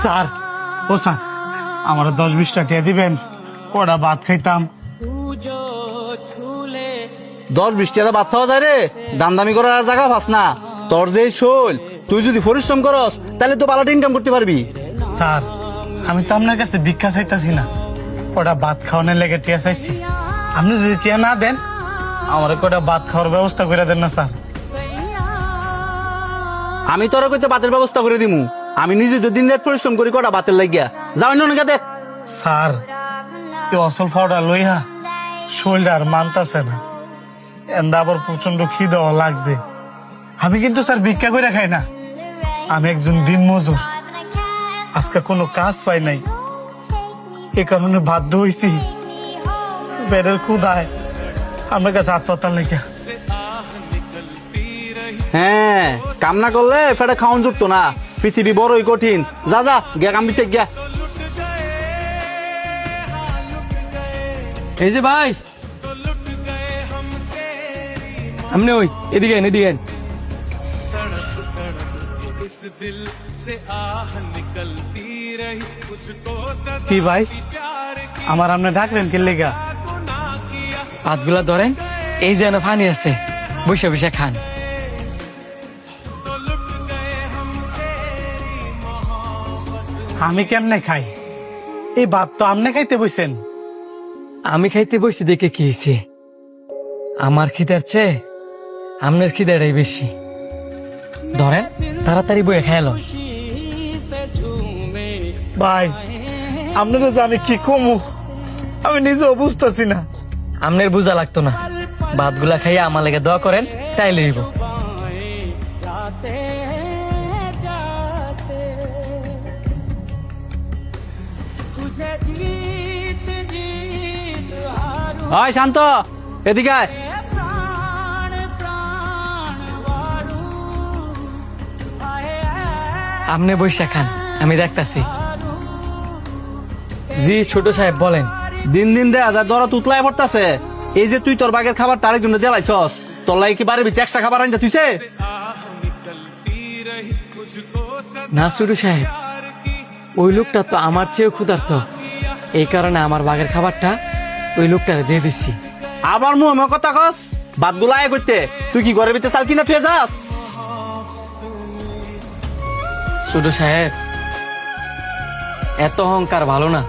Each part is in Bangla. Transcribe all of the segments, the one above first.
স্যার, ও স্যার, আমার 10-20 টাকা দিবেন, ওরা ভাত খাইতাম। 10-20 টাকা ভাত খাওয়া যায় রে? দাম দামি করার আর জায়গা পাস না। তোর যে শৈল, তুই যদি পরিশ্রম করস তাহলে তো ভালো ইনকাম করতে পারবি। স্যার, আমি তো আপনার কাছে ভিক্ষা চাইতাছি না, ওটা ভাত খাওয়ানোর লেগে টিয়া চাইছি। আপনি যদি টিয়া না দেন, আমার কটা ভাত খাওয়ার ব্যবস্থা করে দেন না স্যার। আমি তোর কইতে ভাতের ব্যবস্থা করে দিমু। আমি নিজে তো দিন রাত পরিশ্রম করি কটা ভাতের লাগিয়া। যাও না দেখ। স্যার, এই অসল ফাওটা লইয়া শরীরটা আর মানতাছে না, এন্দা আবার প্রচন্ড খিদাও লাগছে। আমি কিন্তু স্যার ভিক্ষা করে খাই না, আমি একজন দিন মজুর। আজকে কোনো কাজ পাই নাই, এ কারণে বাধ্য হইছি পেটের ক্ষুধায় আমার কাছে হাত পাতার লেগে। হ্যাঁ, কাম না করলে ফেটে খাওয়ান জুটতো না। পৃথিবী বড়ই কঠিন। যা যা গিয়া কাম বিছে গিয়া। এই যে ভাই, আপনি ওই এদিকে এদিকে। কি ভাই, আমার আপনি ডাকলেন কি লেগা? হাতগুলা ধরেন, এই যেন পানি আছে, বসে বসে খান। আমি কেমনে খাই? এই ভাত তো আপনি খাইতে বসেন। আমি খাইতে বসে দেখে কি হয়েছে? আমার খিদার চেয়ে আপনার খিদাটাই বেশি। ধরেন, তাড়াতাড়ি বয়ে খেয়াল। ভাই, আপনারা যে আমি কি কমু আমি নিজেও বুঝতেছি না। আপনার বোঝা লাগতো না, ভাতগুলা খাইয়া আমার লেগে দোয়া করেন, তাই লইব। হয় শান্ত, এদিকে আয়। আপনি বসে খান, আমি দেখতাছি। জি ছোট সাহেব বলেন। দিন দিন দেয়া যায় দরা তুতলায় পড়তাছে। এই যে তুই তোর বাগের খাবার তার জন্য দেলাইছস, তোর লাগে কি বাড়ির ভিতরে এক্সট্রা খাবার আনতে তুইছে? না ছোট সাহেব, ওই লোকটা তো আমার চেয়েও ক্ষুধার্ত, এই কারণে আমার বাগের খাবারটা ওই লোকটারে দিয়ে দিচ্ছি। আবার মুখ কথা কস? ভাতগুলো আয় করতে তুই কি ঘরের ভিতরে চাল কিনা তুই যাস? ছোট সাহেব, এত অহংকার ভালো না।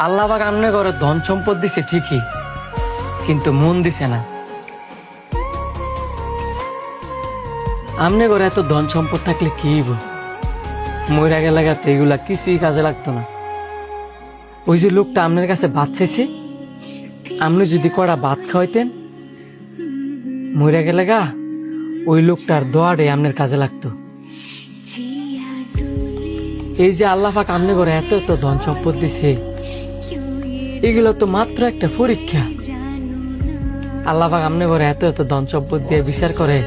আল্লাহ পাক আমনে ঘরে ধন সম্পদ দিছে ঠিকই, কিন্তু মন দিছে না। আমনে ঘরে এত ধন সম্পদ থাকলে কি হইব? মইরা গেলে গাতে এগুলা কিছুই কাজে লাগতো না। ওই যে লোকটা আপনার কাছে ভাত চাইছে, আপনি যদি কড়া ভাত খাওয়াইতেন, মইরা গেলে গা ওই লোকটার দোয়ারে আপনার কাজে লাগতো। এই যে আল্লাহ পাক আমনে ঘরে এত এত ধন সম্পদ দিছে, এগুলো তো মাত্র একটা পরীক্ষা। আল্লাহ পাক আমনে ঘরে এত এত ধন সম্পদ দিয়ে বিচার করে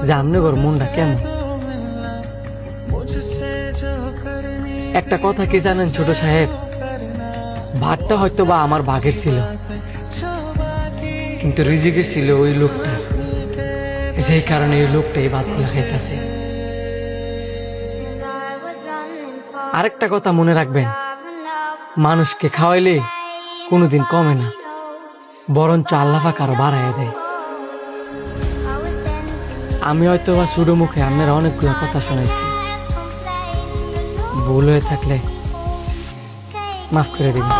যে আমনে ঘর মনটা কেন। একটা কথা কি জানেন ছোট সাহেব, ভাতটা হয়তো বা আমার ভাগের ছিল, কিন্তু রিজিকে ছিল ওই লোকটা, যেই কারণে ওই লোকটা এই ভাতগুলো খাইতেছে। আরেকটা কথা মনে রাখবেন, মানুষকে খাওয়াইলে কোনোদিন কমে না, বরঞ্চ আল্লাহ পাক আরো বাড়াইয়া দেয়। আমি হয়তো বা ছোট মুখে আপনার অনেকগুলো কথা শোনাইছি, ভুল হয়ে থাকলে মাফ করে দিবেন।